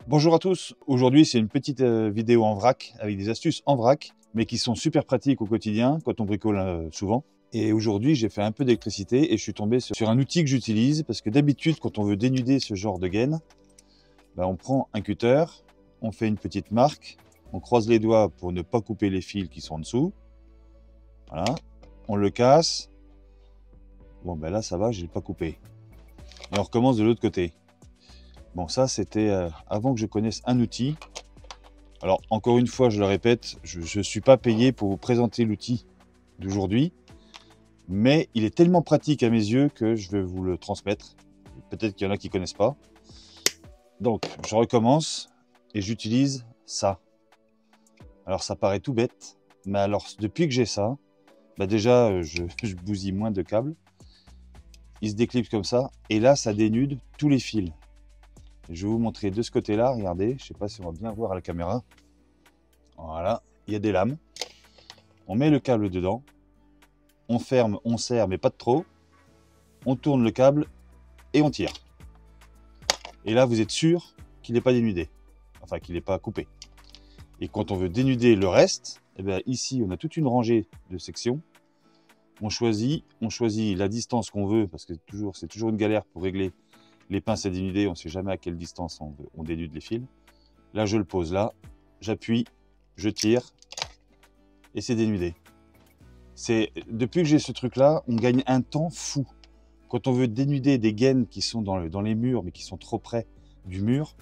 Bonjour à tous, aujourd'hui c'est une petite vidéo en vrac avec des astuces en vrac mais qui sont super pratiques au quotidien quand on bricole souvent. Et aujourd'hui j'ai fait un peu d'électricité et je suis tombé sur un outil que j'utilise parce que d'habitude quand on veut dénuder ce genre de gaine, on prend un cutter, on fait une petite marque, on croise les doigts pour ne pas couper les fils qui sont en dessous. Voilà, on le casse. Bon là ça va, je l'ai pas coupé. Et on recommence de l'autre côté. Bon, ça, c'était avant que je connaisse un outil. Alors, encore une fois, je le répète, je ne suis pas payé pour vous présenter l'outil d'aujourd'hui, mais il est tellement pratique à mes yeux que je vais vous le transmettre. Peut-être qu'il y en a qui ne connaissent pas. Donc, je recommence et j'utilise ça. Alors, ça paraît tout bête, mais alors, depuis que j'ai ça, déjà, je bousille moins de câbles. Il se déclipse comme ça, et là, ça dénude tous les fils. Je vais vous montrer de ce côté-là, regardez, je ne sais pas si on va bien voir à la caméra. Voilà, il y a des lames. On met le câble dedans. On ferme, on serre, mais pas de trop. On tourne le câble et on tire. Et là, vous êtes sûr qu'il n'est pas dénudé. Enfin, qu'il n'est pas coupé. Et quand on veut dénuder le reste, ici, on a toute une rangée de sections. On choisit la distance qu'on veut, parce que c'est toujours une galère pour régler les pinces à dénuder, on ne sait jamais à quelle distance on dénude les fils. Là, je le pose là, j'appuie, je tire, et c'est dénudé. Depuis que j'ai ce truc-là, on gagne un temps fou. Quand on veut dénuder des gaines qui sont dans les murs, mais qui sont trop près du mur,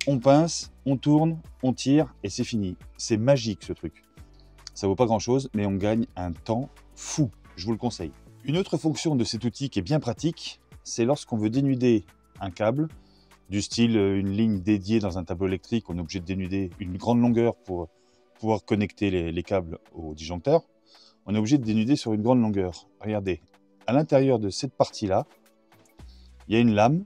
on pince, on tourne, on tire, et c'est fini. C'est magique, ce truc. Ça vaut pas grand-chose, mais on gagne un temps fou. Je vous le conseille. Une autre fonction de cet outil qui est bien pratique, c'est lorsqu'on veut dénuder un câble, du style une ligne dédiée dans un tableau électrique, on est obligé de dénuder une grande longueur pour pouvoir connecter les câbles au disjoncteur. On est obligé de dénuder sur une grande longueur. Regardez, à l'intérieur de cette partie-là, il y a une lame,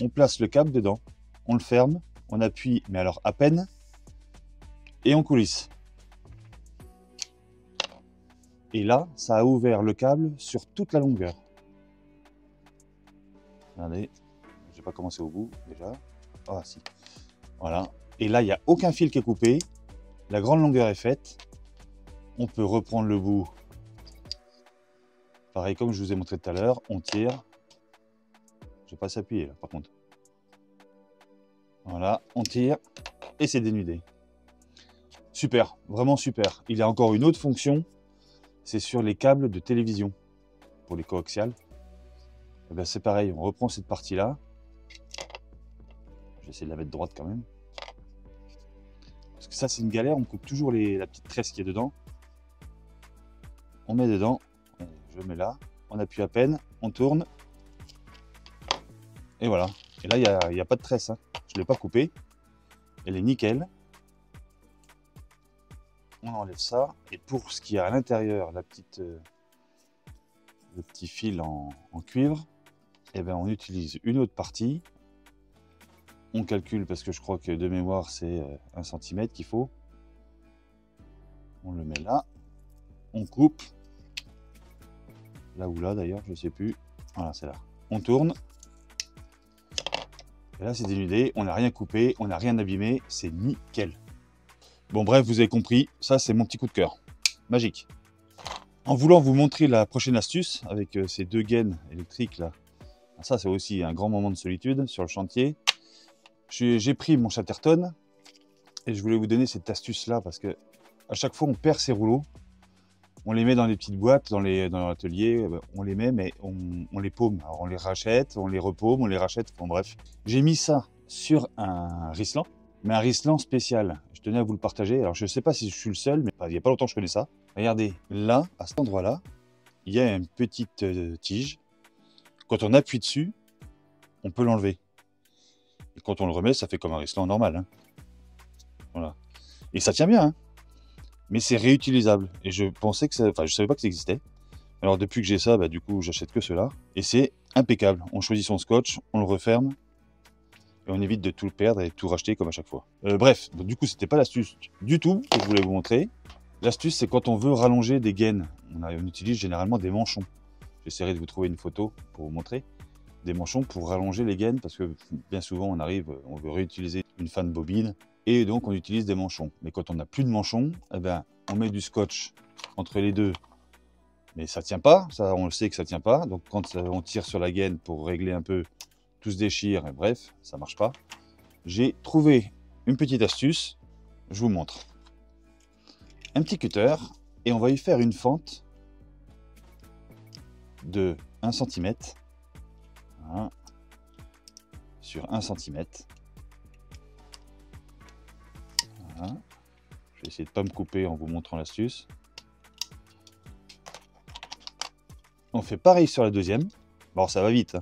on place le câble dedans, on le ferme, on appuie, mais alors à peine, et on coulisse. Et là, ça a ouvert le câble sur toute la longueur. Regardez, je n'ai pas commencé au bout déjà. Ah si, voilà. Et là, il n'y a aucun fil qui est coupé. La grande longueur est faite. On peut reprendre le bout. Pareil comme je vous ai montré tout à l'heure, on tire. Je ne vais pas s'appuyer là par contre. Voilà, on tire et c'est dénudé. Super, vraiment super. Il y a encore une autre fonction, c'est sur les câbles de télévision pour les coaxiales. C'est pareil, on reprend cette partie-là. Je vais essayer de la mettre droite quand même. Parce que ça, c'est une galère, on coupe toujours la petite tresse qui est dedans. On met dedans, je mets là, on appuie à peine, on tourne. Et voilà. Et là, il n'y a pas de tresse. Hein. Je ne l'ai pas coupée. Elle est nickel. On enlève ça. Et pour ce qui est à l'intérieur, le petit fil en cuivre, on utilise une autre partie. On calcule parce que je crois que de mémoire c'est 1 cm qu'il faut. On le met là. On coupe. Là ou là d'ailleurs, je ne sais plus. Voilà, c'est là. On tourne. Et là c'est dénudé. On n'a rien coupé, on n'a rien abîmé. C'est nickel. Bon bref, vous avez compris. Ça c'est mon petit coup de cœur. Magique. En voulant vous montrer la prochaine astuce avec ces deux gaines électriques là. Ça, c'est aussi un grand moment de solitude sur le chantier. J'ai pris mon Chatterton et je voulais vous donner cette astuce-là parce que à chaque fois, on perd ces rouleaux. On les met dans des petites boîtes dans l'atelier. On les met, mais on les paume. Alors, on les rachète, on les repaume, on les rachète. Bon, bref. J'ai mis ça sur un Rislan, mais un Rislan spécial. Je tenais à vous le partager. Alors, je ne sais pas si je suis le seul, mais il n'y a pas longtemps que je connais ça. Regardez, là, à cet endroit-là, il y a une petite tige. Quand on appuie dessus, on peut l'enlever. Et quand on le remet, ça fait comme un Rislan normal. Hein. Voilà. Et ça tient bien. Hein. Mais c'est réutilisable. Et je pensais que je savais pas que ça existait. Alors depuis que j'ai ça, du coup, j'achète que cela. Et c'est impeccable. On choisit son scotch, on le referme. Et on évite de tout le perdre et de tout racheter comme à chaque fois. Bref, donc, du coup, c'était pas l'astuce du tout que je voulais vous montrer. L'astuce, c'est quand on veut rallonger des gaines. On utilise généralement des manchons. J'essaierai de vous trouver une photo pour vous montrer. des manchons pour rallonger les gaines, parce que bien souvent on veut réutiliser une fin de bobine, et donc on utilise des manchons. Mais quand on n'a plus de manchons, eh ben, on met du scotch entre les deux, mais ça tient pas, ça on le sait que ça tient pas. Donc quand on tire sur la gaine pour régler un peu, tout se déchire, et bref, ça marche pas. J'ai trouvé une petite astuce, je vous montre. Un petit cutter, et on va y faire une fente de 1 cm. Voilà. Sur 1 cm. Voilà. Je vais essayer de ne pas me couper en vous montrant l'astuce. On fait pareil sur la deuxième. Bon, ça va vite, hein.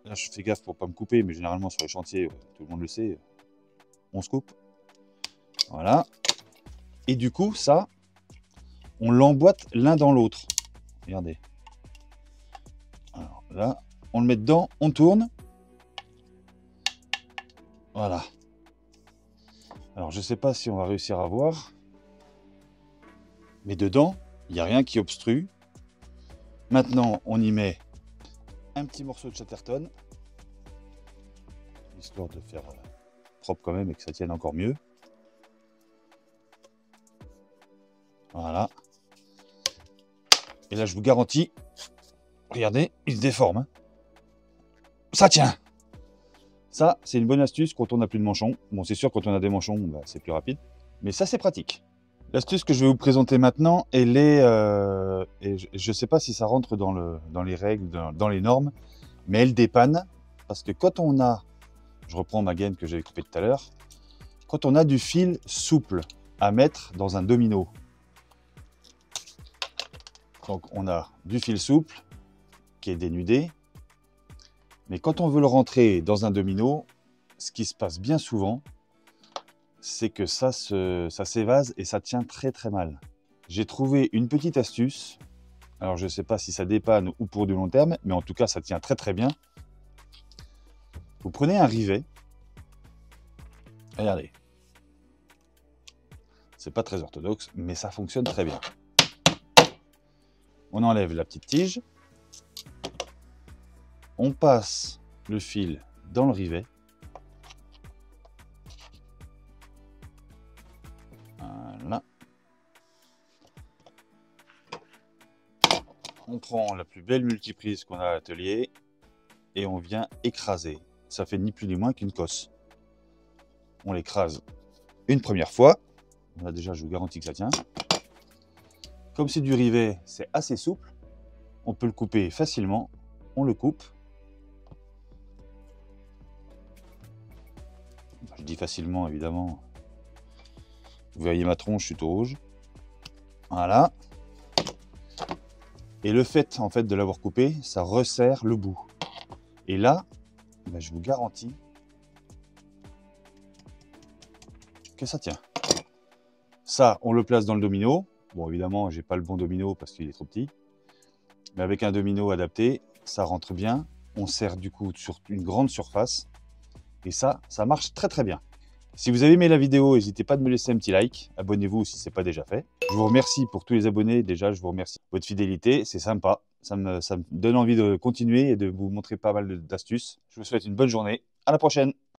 Là, je fais gaffe pour ne pas me couper, mais généralement sur les chantiers, tout le monde le sait, on se coupe. Voilà. Et du coup, ça, on l'emboîte l'un dans l'autre. Regardez. Alors là, on le met dedans, on tourne. Voilà. Alors, je ne sais pas si on va réussir à voir. Mais dedans, il n'y a rien qui obstrue. Maintenant, on y met un petit morceau de Chatterton. Histoire de faire propre quand même et que ça tienne encore mieux. Voilà. Et là, je vous garantis, regardez, il se déforme, hein. Ça tient. Ça, c'est une bonne astuce quand on n'a plus de manchons. Bon, c'est sûr, quand on a des manchons, bah, c'est plus rapide. Mais ça, c'est pratique. L'astuce que je vais vous présenter maintenant, elle est... et je ne sais pas si ça rentre dans les règles, dans les normes, mais elle dépanne. Parce que quand on a... Je reprends ma gaine que j'avais coupée tout à l'heure. Quand on a du fil souple à mettre dans un domino, donc on a du fil souple qui est dénudé, mais quand on veut le rentrer dans un domino, ce qui se passe bien souvent, c'est que ça s'évase et ça tient très très mal. J'ai trouvé une petite astuce, alors je ne sais pas si ça dépanne ou pour du long terme, mais en tout cas ça tient très très bien. Vous prenez un rivet, regardez, c'est pas très orthodoxe, mais ça fonctionne très bien. On enlève la petite tige, on passe le fil dans le rivet, voilà. On prend la plus belle multiprise qu'on a à l'atelier et on vient écraser. Ça fait ni plus ni moins qu'une cosse. On l'écrase une première fois. Là déjà, je vous garantis que ça tient. Comme c'est du rivet, c'est assez souple. On peut le couper facilement. On le coupe. Je dis facilement, évidemment. Vous voyez ma tronche, je suis tout rouge. Voilà. Et le fait, en fait, de l'avoir coupé, ça resserre le bout. Et là, ben, je vous garantis que ça tient. Ça, on le place dans le domino. Bon, évidemment, j'ai pas le bon domino parce qu'il est trop petit. Mais avec un domino adapté, ça rentre bien. On serre du coup sur une grande surface. Et ça marche très très bien. Si vous avez aimé la vidéo, n'hésitez pas de me laisser un petit like. Abonnez-vous si ce n'est pas déjà fait. Je vous remercie pour tous les abonnés. Déjà, je vous remercie pour votre fidélité. C'est sympa. Ça me donne envie de continuer et de vous montrer pas mal d'astuces. Je vous souhaite une bonne journée. À la prochaine.